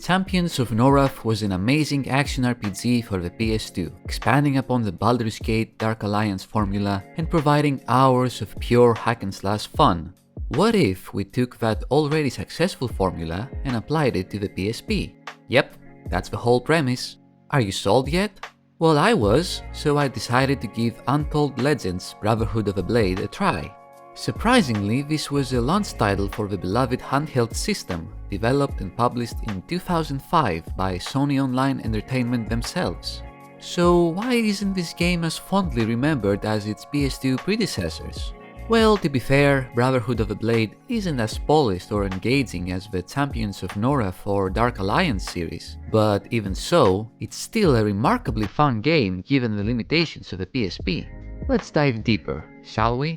Champions of Norrath was an amazing action RPG for the PS2, expanding upon the Baldur's Gate Dark Alliance formula and providing hours of pure hack and slash fun. What if we took that already successful formula and applied it to the PSP? Yep, that's the whole premise. Are you sold yet? Well, I was, so I decided to give Untold Legends Brotherhood of the Blade a try. Surprisingly, this was a launch title for the beloved handheld system, developed and published in 2005 by Sony Online Entertainment themselves. So why isn't this game as fondly remembered as its PS2 predecessors? Well, to be fair, Brotherhood of the Blade isn't as polished or engaging as the Champions of Norrath or Dark Alliance series, but even so, it's still a remarkably fun game given the limitations of the PSP. Let's dive deeper, shall we?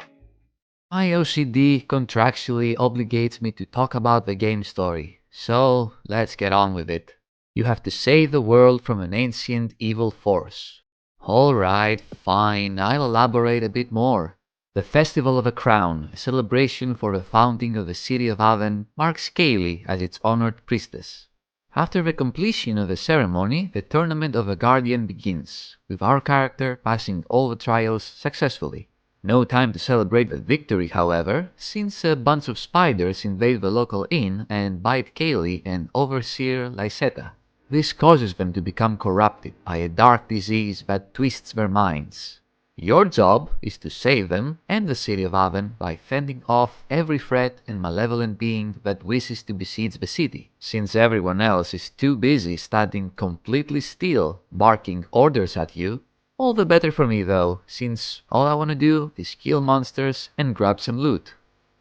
My OCD contractually obligates me to talk about the game story, so let's get on with it. You have to save the world from an ancient evil force. Alright, fine, I'll elaborate a bit more. The Festival of the Crown, a celebration for the founding of the city of Aven, marks Kaylee as its honored priestess. After the completion of the ceremony, the Tournament of the Guardian begins, with our character passing all the trials successfully. No time to celebrate the victory, however, since a bunch of spiders invade the local inn and bite Kaylee and Overseer Lysetta. This causes them to become corrupted by a dark disease that twists their minds. Your job is to save them and the city of Aven by fending off every threat and malevolent being that wishes to besiege the city, since everyone else is too busy standing completely still, barking orders at you. All the better for me though, since all I want to do is kill monsters and grab some loot.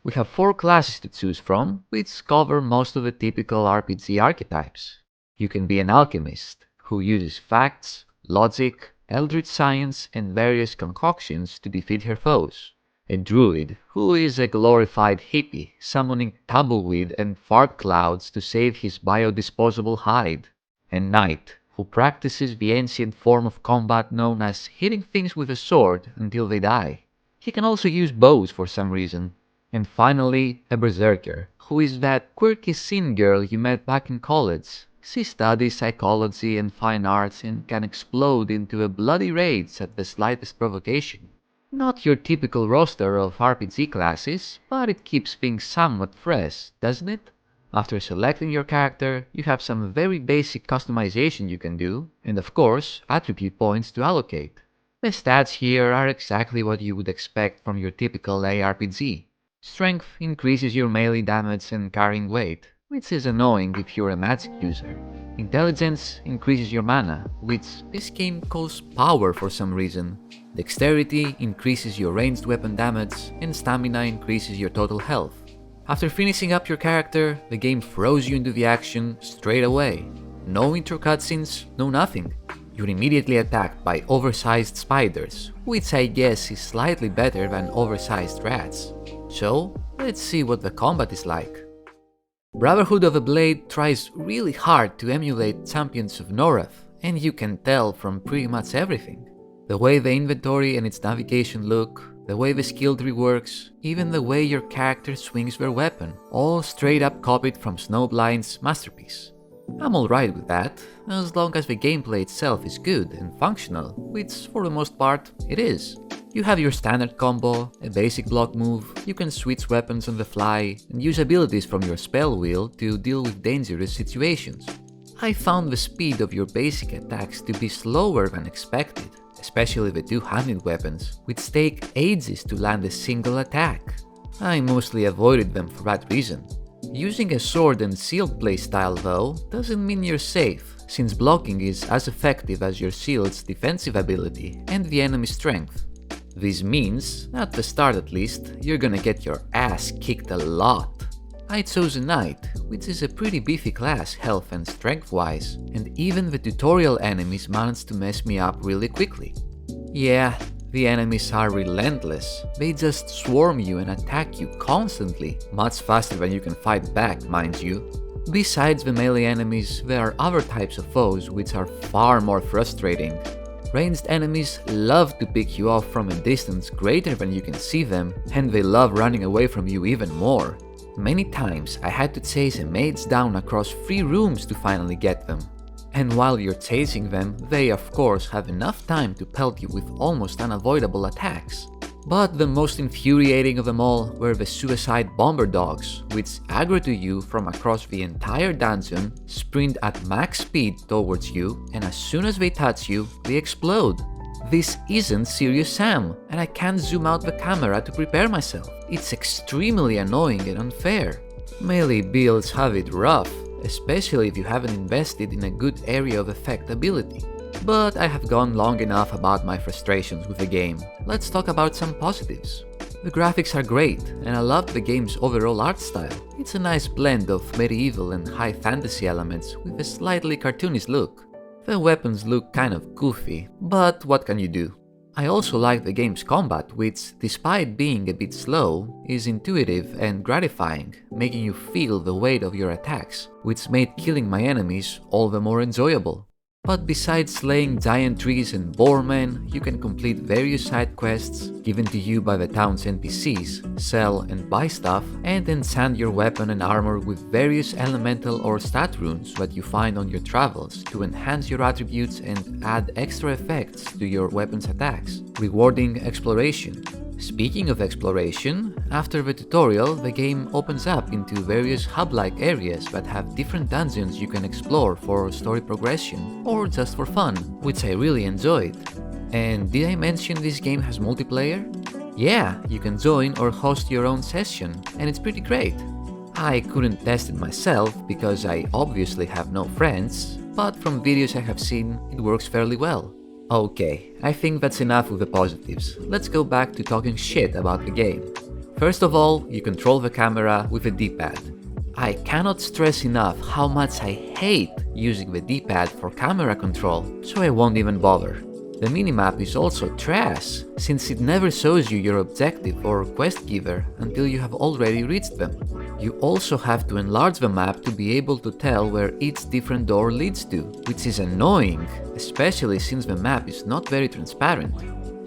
We have 4 classes to choose from, which cover most of the typical RPG archetypes. You can be an alchemist, who uses facts, logic, eldritch science, and various concoctions to defeat her foes. A druid, who is a glorified hippie, summoning tumbleweed and fart clouds to save his biodisposable hide. A knight, who practices the ancient form of combat known as hitting things with a sword until they die. He can also use bows for some reason. And finally, a berserker, who is that quirky scene girl you met back in college. She studies psychology and fine arts and can explode into a bloody rage at the slightest provocation. Not your typical roster of RPG classes, but it keeps things somewhat fresh, doesn't it? After selecting your character, you have some very basic customization you can do, and of course, attribute points to allocate. The stats here are exactly what you would expect from your typical ARPG. Strength increases your melee damage and carrying weight, which is annoying if you're a magic user. Intelligence increases your mana, which this game calls power for some reason. Dexterity increases your ranged weapon damage, and stamina increases your total health. After finishing up your character, the game throws you into the action straight away. No intro cutscenes, no nothing. You're immediately attacked by oversized spiders, which I guess is slightly better than oversized rats. So, let's see what the combat is like. Brotherhood of the Blade tries really hard to emulate Champions of Norrath, and you can tell from pretty much everything. The way the inventory and its navigation look, the way the skill tree works, even the way your character swings their weapon, all straight up copied from Snowblind's masterpiece. I'm alright with that, as long as the gameplay itself is good and functional, which for the most part it is. You have your standard combo, a basic block move, you can switch weapons on the fly, and use abilities from your spell wheel to deal with dangerous situations. I found the speed of your basic attacks to be slower than expected, especially the two-handed weapons, which take ages to land a single attack. I mostly avoided them for that reason. Using a sword and shield playstyle though doesn't mean you're safe, since blocking is as effective as your shield's defensive ability and the enemy's strength. This means, at the start at least, you're gonna get your ass kicked a lot. I chose a knight, which is a pretty beefy class health and strength wise, and even the tutorial enemies managed to mess me up really quickly. Yeah, the enemies are relentless, they just swarm you and attack you constantly, much faster than you can fight back, mind you. Besides the melee enemies, there are other types of foes which are far more frustrating. Ranged enemies love to pick you off from a distance greater than you can see them, and they love running away from you even more. Many times I had to chase a mage down across 3 rooms to finally get them. And while you're chasing them, they of course have enough time to pelt you with almost unavoidable attacks. But the most infuriating of them all were the suicide bomber dogs, which aggro to you from across the entire dungeon, sprint at max speed towards you, and as soon as they touch you, they explode. This isn't Serious Sam, and I can't zoom out the camera to prepare myself. It's extremely annoying and unfair. Melee builds have it rough, especially if you haven't invested in a good area of effect ability. But I have gone long enough about my frustrations with the game. Let's talk about some positives. The graphics are great, and I love the game's overall art style. It's a nice blend of medieval and high fantasy elements with a slightly cartoonish look. The weapons look kind of goofy, but what can you do? I also like the game's combat, which, despite being a bit slow, is intuitive and gratifying, making you feel the weight of your attacks, which made killing my enemies all the more enjoyable. But besides slaying giant trees and boarmen, you can complete various side quests given to you by the town's NPCs, sell and buy stuff, and enchant your weapon and armor with various elemental or stat runes that you find on your travels to enhance your attributes and add extra effects to your weapon's attacks. Rewarding exploration. Speaking of exploration, after the tutorial, the game opens up into various hub-like areas that have different dungeons you can explore for story progression, or just for fun, which I really enjoyed. And did I mention this game has multiplayer? Yeah, you can join or host your own session, and it's pretty great. I couldn't test it myself because I obviously have no friends, but from videos I have seen, it works fairly well. Okay, I think that's enough with the positives. Let's go back to talking shit about the game. First of all, you control the camera with a D-pad. I cannot stress enough how much I hate using the D-pad for camera control, so I won't even bother. The minimap is also trash, since it never shows you your objective or quest giver until you have already reached them. You also have to enlarge the map to be able to tell where each different door leads to, which is annoying, especially since the map is not very transparent.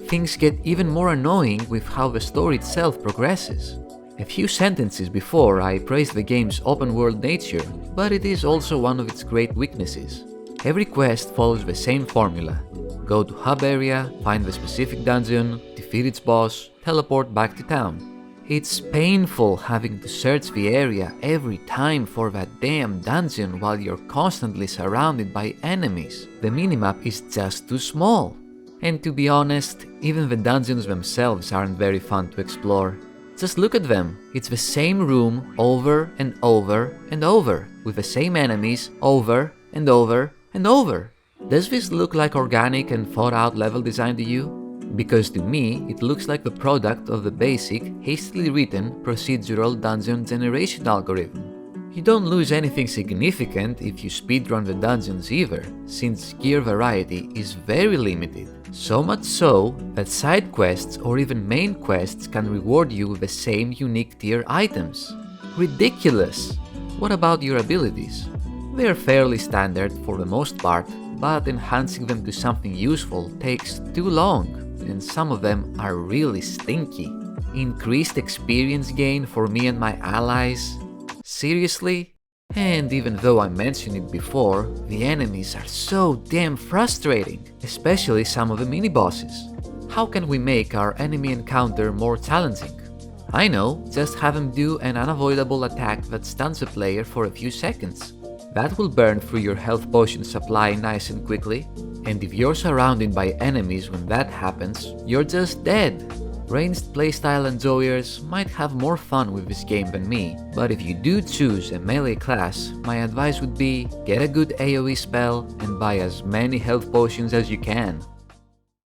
Things get even more annoying with how the story itself progresses. A few sentences before I praised the game's open-world nature, but it is also one of its great weaknesses. Every quest follows the same formula. Go to hub area, find the specific dungeon, defeat its boss, teleport back to town. It's painful having to search the area every time for that damn dungeon while you're constantly surrounded by enemies. The minimap is just too small. And to be honest, even the dungeons themselves aren't very fun to explore. Just look at them. It's the same room over and over and over, with the same enemies over and over and over. Does this look like organic and thought out level design to you? Because to me, it looks like the product of the basic, hastily written, procedural dungeon generation algorithm. You don't lose anything significant if you speedrun the dungeons either, since gear variety is very limited. So much so that side quests or even main quests can reward you with the same unique tier items. Ridiculous! What about your abilities? They are fairly standard for the most part, but enhancing them to something useful takes too long, and some of them are really stinky. Increased experience gain for me and my allies? Seriously? And even though I mentioned it before, the enemies are so damn frustrating, especially some of the mini-bosses. How can we make our enemy encounter more challenging? I know, just have them do an unavoidable attack that stuns a player for a few seconds. That will burn through your health potion supply nice and quickly, and if you're surrounded by enemies when that happens, you're just dead. Ranged playstyle enjoyers might have more fun with this game than me, but if you do choose a melee class, my advice would be get a good AoE spell and buy as many health potions as you can.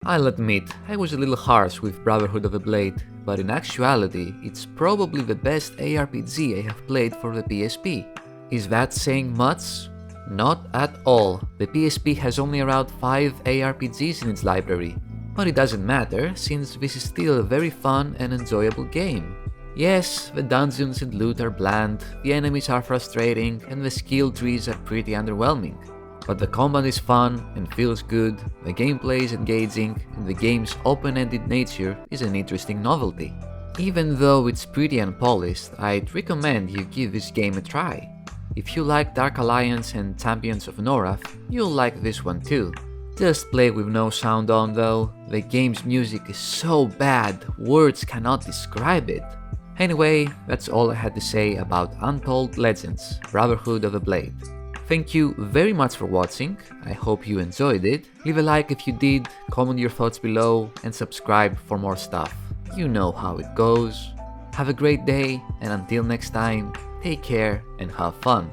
I'll admit, I was a little harsh with Brotherhood of the Blade, but in actuality, it's probably the best ARPG I have played for the PSP. Is that saying much? Not at all. The PSP has only around 5 ARPGs in its library. But it doesn't matter, since this is still a very fun and enjoyable game. Yes, the dungeons and loot are bland, the enemies are frustrating, and the skill trees are pretty underwhelming. But the combat is fun and feels good, the gameplay is engaging, and the game's open-ended nature is an interesting novelty. Even though it's pretty unpolished, I'd recommend you give this game a try. If you like Dark Alliance and Champions of Norrath, you'll like this one too. Just play with no sound on though, the game's music is so bad, words cannot describe it. Anyway, that's all I had to say about Untold Legends, Brotherhood of the Blade. Thank you very much for watching, I hope you enjoyed it. Leave a like if you did, comment your thoughts below, and subscribe for more stuff. You know how it goes. Have a great day, and until next time, take care and have fun.